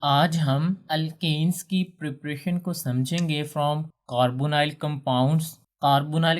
आज हम अल्केन्स की प्रिपरेशन को समझेंगे फ्रॉम कार्बोनाइल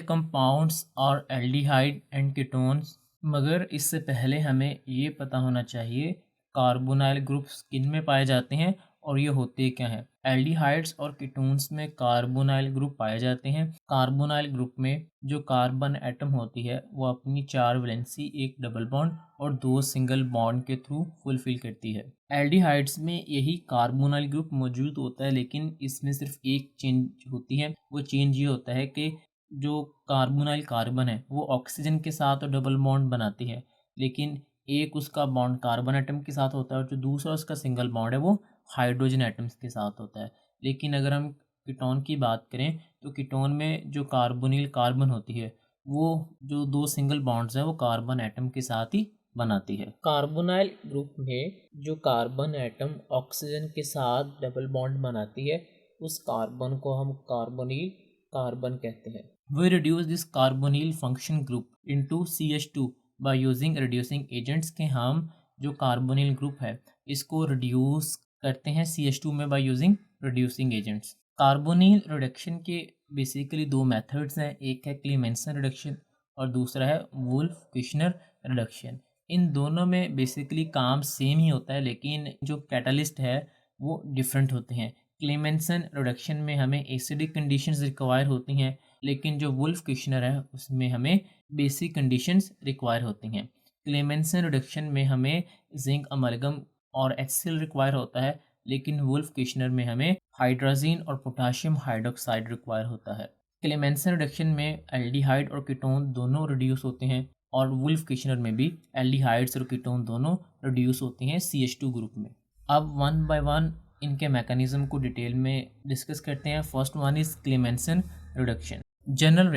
कंपाउंड्स और एल्डिहाइड एंड कीटोन्स। मगर इससे पहले हमें ये पता होना चाहिए कार्बोनाइल ग्रुप्स किन में पाए जाते हैं और ये होते क्या हैं। एल्डिहाइड्स और कीटोन्स में कार्बोनाइल ग्रुप पाए जाते हैं। कार्बोनाइल ग्रुप में जो कार्बन एटम होती है वो अपनी 4 वैलेंसी, एक डबल बॉन्ड और 2 सिंगल बॉन्ड के थ्रू फुलफिल करती है। एल्डिहाइड्स में यही कार्बोनाइल ग्रुप मौजूद होता है, लेकिन इसमें सिर्फ एक चेंज होती है। वो चेंज ये होता है कि जो कार्बोनाइल कार्बन है वो ऑक्सीजन के साथ और डबल बॉन्ड बनाती है, लेकिन एक उसका बॉन्ड कार्बन एटम के साथ होता है और जो दूसरा उसका सिंगल बॉन्ड है वो हाइड्रोजन एटम्स के साथ होता है। लेकिन अगर हम कीटोन की बात करें तो कीटोन में जो कार्बोनिल कार्बन होती है वो जो 2 सिंगल बॉन्ड्स हैं वो कार्बन एटम के साथ ही बनाती है। कार्बोनाइल ग्रुप में जो कार्बन एटम ऑक्सीजन के साथ डबल बॉन्ड बनाती है उस कार्बन को हम कार्बोनिल कार्बन कहते हैं। We reduce this carbonyl function group into CH2 by using reducing agents के हम जो कार्बोनिल ग्रुप है इसको रिड्यूस करते हैं CH2 में by using reducing agents। Carbonyl reduction के बेसिकली 2 मेथड्स हैं, एक है क्लीमेंसन रिडक्शन और दूसरा है वुल्फ किश्नर रिडक्शन। इन दोनों में बेसिकली काम सेम ही होता है, लेकिन जो कैटलिस्ट है वो डिफरेंट होते हैं। क्लीमेंसन रिडक्शन में हमें एसिडिक कंडीशंस रिक्वायर होती हैं, लेकिन जो वुल्फ किश्नर है उसमें हमें बेसिक कंडीशंस रिक्वायर होती हैं। क्लेमेंसन रिडक्शन में हमें जिंक अमलगम और HCl रिक्वायर होता है, लेकिन वुल्फ किश्नर में हमें हाइड्रोजीन और पोटाशियम हाइड्रोक्साइड रिक्वायर होता है। क्लेमेंसन रिडक्शन में एल्डिहाइड और कीटोन दोनों रिड्यूस होते हैं और वुल्फ किश्नर में भी एल्डिहाइड्स और कीटोन दोनों रिड्यूस होते हैं CH2 ग्रुप में। अब वन बाय वन इनके मैकेनिज्म को डिटेल में डिस्कस करते हैं। First one is Clemmensen reduction. General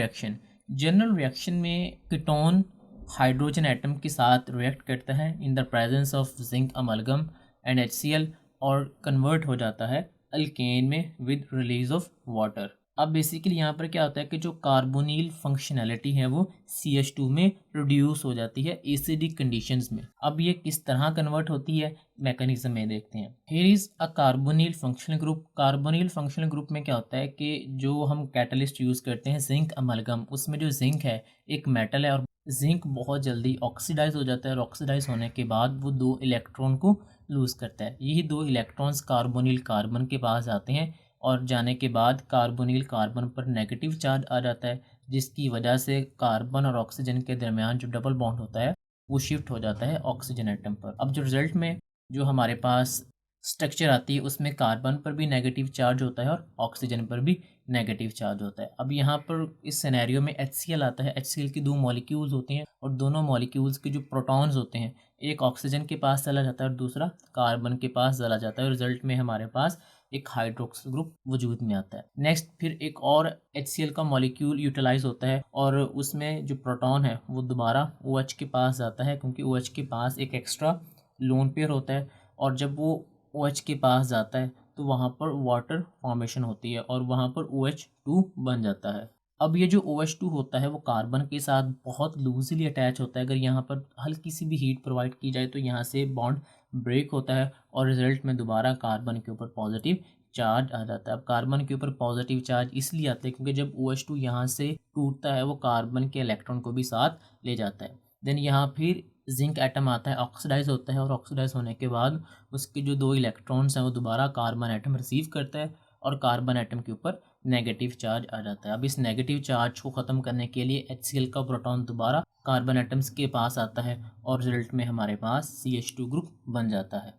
reaction में कीटोन हाइड्रोजन एटम के साथ रिएक्ट करता है in the presence of zinc amalgam and HCl और कन्वर्ट हो जाता है अल्केन में विद रिलीज ऑफ वाटर। अब बेसिकली यहाँ पर क्या होता है कि जो कार्बोनिल फंक्शनैलिटी है वो CH2 में रिड्यूस हो जाती है एसिडिक कंडीशंस में। अब ये किस तरह कन्वर्ट होती है मैकेनिज्म में देखते हैं। Here is a carbonyl functional group. Carbonyl functional group में क्या होता है कि जो हम कैटलिस्ट यूज़ करते हैं जिंक अमलगम, उसमें जो जिंक है एक मेटल है और जिंक बहुत जल्दी ऑक्सीडाइज हो जाता है और ऑक्सीडाइज होने के बाद वो 2 इलेक्ट्रॉन को लूज़ करता है। यही 2 इलेक्ट्रॉन्स कार्बोनिल कार्बन के पास जाते हैं और जाने के बाद कार्बोनिल कार्बन पर नेगेटिव चार्ज आ जाता है, जिसकी वजह से कार्बन और ऑक्सीजन के दरमियान जो डबल बॉन्ड होता है वो शिफ्ट हो जाता है ऑक्सीजन एटम पर। अब जो रिजल्ट में जो हमारे पास स्ट्रक्चर आती है उसमें कार्बन पर भी नेगेटिव चार्ज होता है और ऑक्सीजन पर भी नेगेटिव चार्ज होता है। अब यहाँ पर इस सिनेरियो में HCl आता है। HCl की 2 मॉलिक्यूल्स होते हैं और दोनों मॉलिक्यूल्स के जो प्रोटॉन्स होते हैं एक ऑक्सीजन के पास चला जाता है और दूसरा कार्बन के पास चला जाता है और रिजल्ट में हमारे पास एक हाइड्रोक्सिल ग्रुप वजूद में आता है। नेक्स्ट फिर एक और HCl का मॉलिक्यूल यूटिलाइज होता है और उसमें जो प्रोटॉन है वो दोबारा OH के पास जाता है, क्योंकि OH के पास एक एक्स्ट्रा लोन पेयर होता है और जब वो OH के पास जाता है तो वहाँ पर वाटर फॉर्मेशन होती है और वहाँ पर OH2 बन जाता है। अब ये जो OH2 होता है वो कार्बन के साथ बहुत लूजली अटैच होता है। अगर यहाँ पर हल्की सी भी हीट प्रोवाइड की जाए तो यहाँ से बॉन्ड ब्रेक होता है और रिजल्ट में दोबारा कार्बन के ऊपर पॉजिटिव चार्ज आ जाता है। अब कार्बन के ऊपर पॉजिटिव चार्ज इसलिए आता है क्योंकि जब OH2 यहाँ से टूटता है वो कार्बन के इलेक्ट्रॉन को भी साथ ले जाता है। देन यहाँ फिर जिंक एटम आता है, ऑक्सीडाइज होता है और ऑक्सीडाइज होने के बाद उसके जो 2 इलेक्ट्रॉन्स हैं वो दोबारा कार्बन एटम रिसीव करता है और कार्बन एटम के ऊपर नेगेटिव चार्ज आ जाता है। अब इस नेगेटिव चार्ज को ख़त्म करने के लिए HCl का प्रोटॉन दोबारा कार्बन एटम्स के पास आता है और रिजल्ट में हमारे पास CH2 ग्रुप बन जाता है।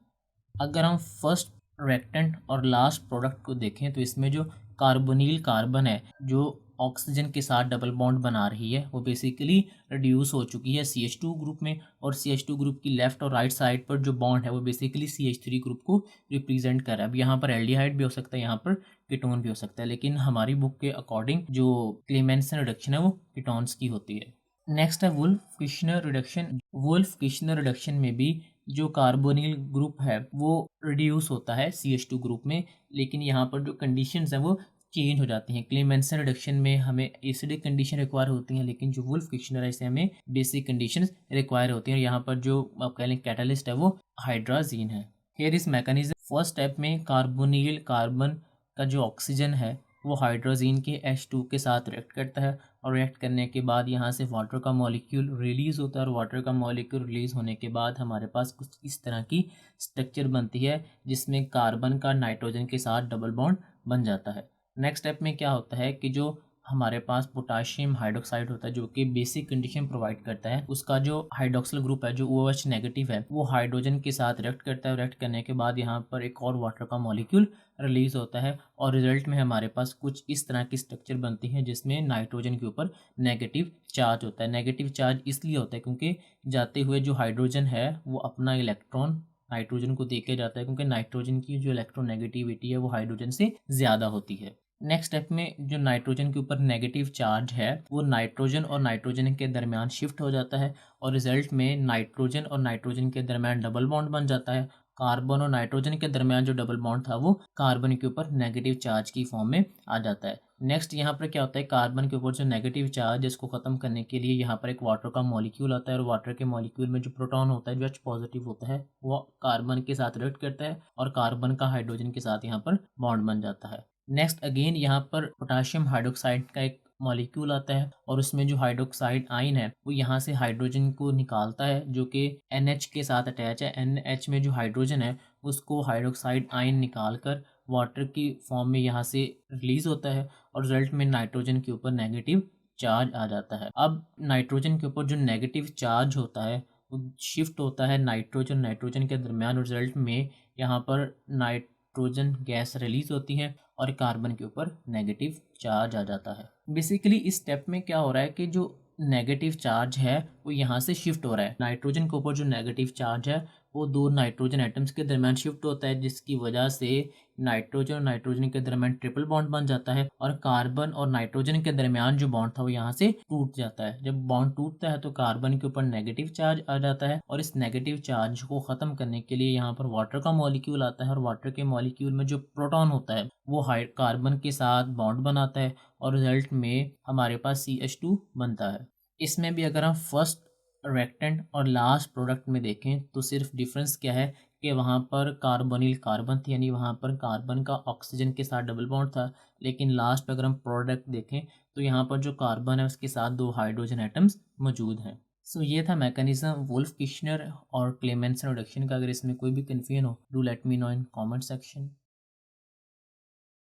अगर हम फर्स्ट रिएक्टेंट और लास्ट प्रोडक्ट को देखें तो इसमें जो कार्बोनिल कार्बन है जो ऑक्सीजन के साथ डबल बॉन्ड बना रही है वो बेसिकली रिड्यूस हो चुकी है CH2 ग्रुप में और CH2 ग्रुप की लेफ्ट और राइट साइड पर जो बॉन्ड है वो बेसिकली CH3 ग्रुप को रिप्रेजेंट कर रहा है। अब यहाँ पर एल्डिहाइड भी हो सकता है, यहाँ पर कीटोन भी हो सकता है, लेकिन हमारी बुक के अकॉर्डिंग जो क्लेमेंसन रिडक्शन है वो कीटोन्स की होती है। नेक्स्ट है Wolff Kishner reduction. Wolff Kishner reduction में भी जो कार्बोनिल ग्रुप है वो रिड्यूस होता है CH2 ग्रुप में, लेकिन यहाँ पर जो कंडीशंस हैं वो चेंज हो जाती हैं। क्लेमेंसन रिडक्शन में हमें एसिडिक कंडीशन रिक्वायर होती हैं, लेकिन जो वुल्फ किश्नर है इससे हमें बेसिक कंडीशंस रिक्वायर होती हैं और यहाँ पर जो आप कह लें कैटलिस्ट है वो हाइड्राजीन है। हियर इस मैकेनिज्म फर्स्ट स्टेप में कार्बोनिल कार्बन का जो ऑक्सीजन है वो हाइड्रोजन के H2 के साथ रिएक्ट करता है, और रिएक्ट करने के बाद यहाँ से वाटर का मॉलिक्यूल रिलीज़ होता है, और वाटर का मॉलिक्यूल रिलीज़ होने के बाद हमारे पास कुछ इस तरह की स्ट्रक्चर बनती है जिसमें कार्बन का नाइट्रोजन के साथ डबल बॉन्ड बन जाता है। नेक्स्ट स्टेप में क्या होता है कि जो हमारे पास पोटाशियम हाइड्रोक्साइड होता है जो कि बेसिक कंडीशन प्रोवाइड करता है, उसका जो हाइड्रोक्सिल ग्रुप है जो OH नेगेटिव है वो हाइड्रोजन के साथ रिएक्ट करता है। रिएक्ट करने के बाद यहाँ पर एक और वाटर का मॉलिक्यूल रिलीज होता है, और रिजल्ट में हमारे पास कुछ इस तरह की स्ट्रक्चर बनती है जिसमें नाइट्रोजन के ऊपर नेगेटिव चार्ज होता है। नेगेटिव चार्ज इसलिए होता है क्योंकि जाते हुए जो हाइड्रोजन है वो अपना इलेक्ट्रॉन नाइट्रोजन को देके जाता है, क्योंकि नाइट्रोजन की जो इलेक्ट्रोनेगेटिविटी है वो हाइड्रोजन से ज़्यादा होती है। नेक्स्ट स्टेप में जो नाइट्रोजन के ऊपर नेगेटिव चार्ज है वो नाइट्रोजन और नाइट्रोजन के दरमियान शिफ्ट हो जाता है, और रिजल्ट में नाइट्रोजन और नाइट्रोजन के दरमियान डबल बॉन्ड बन जाता है। कार्बन और नाइट्रोजन के दरमियान जो डबल बॉन्ड था वो कार्बन के ऊपर नेगेटिव चार्ज की फॉर्म में आ जाता है। नेक्स्ट यहाँ पर क्या होता है, कार्बन के ऊपर जो नेगेटिव चार्ज है इसको ख़त्म करने के लिए यहाँ पर एक वाटर का मॉलिक्यूल आता है, और वाटर के मॉलिक्यूल में जो प्रोटॉन होता है जो H पॉजिटिव होता है वो कार्बन के साथ रिएक्ट करता है, और कार्बन का हाइड्रोजन के साथ यहाँ पर बॉन्ड बन जाता है। नेक्स्ट अगेन यहाँ पर पोटाशियम हाइड्रोक्साइड का एक मॉलिक्यूल आता है, और उसमें जो हाइड्रोक्साइड आयन है वो यहाँ से हाइड्रोजन को निकालता है जो कि NH के साथ अटैच है। NH में जो हाइड्रोजन है उसको हाइड्रोक्साइड आयन निकाल कर वाटर की फॉर्म में यहाँ से रिलीज होता है, और रिजल्ट में नाइट्रोजन के ऊपर नेगेटिव चार्ज आ जाता है। अब नाइट्रोजन के ऊपर जो नेगेटिव चार्ज होता है वो शिफ्ट होता है नाइट्रोजन नाइट्रोजन के दरमियान, रिजल्ट में यहाँ पर नाइट्रोजन गैस रिलीज होती है और कार्बन के ऊपर नेगेटिव चार्ज आ जाता है। बेसिकली इस स्टेप में क्या हो रहा है कि जो नेगेटिव चार्ज है वो यहाँ से शिफ्ट हो रहा है। नाइट्रोजन के ऊपर जो नेगेटिव चार्ज है वो दो नाइट्रोजन एटम्स के दरमियान शिफ्ट होता है, जिसकी वजह से नाइट्रोजन और नाइट्रोजन के दरमियान ट्रिपल बॉन्ड बन जाता है, और कार्बन और नाइट्रोजन के दरमियान जो बॉन्ड था वो यहाँ से टूट जाता है। जब बॉन्ड टूटता है तो कार्बन के ऊपर नेगेटिव चार्ज आ जाता है, और इस नेगेटिव चार्ज को ख़त्म करने के लिए यहाँ पर वाटर का मॉलिक्यूल आता है, और वाटर के मॉलिक्यूल में जो प्रोटॉन होता है वो कार्बन के साथ बॉन्ड बनाता है, और रिजल्ट में हमारे पास CH2 बनता है। इसमें भी अगर हम फर्स्ट रिएक्टेंट और लास्ट प्रोडक्ट में देखें तो सिर्फ डिफरेंस क्या है कि वहाँ पर कार्बोनिल कार्बन थी, यानी वहाँ पर कार्बन का ऑक्सीजन के साथ डबल बॉन्ड था, लेकिन लास्ट पे अगर हम प्रोडक्ट देखें तो यहाँ पर जो कार्बन है उसके साथ दो हाइड्रोजन एटम्स मौजूद हैं। सो ये था मैकेनिज्म वुल्फ किश्नर और क्लेमेंसन रिडक्शन का। अगर इसमें कोई भी कन्फ्यूजन हो do let me know in comment section.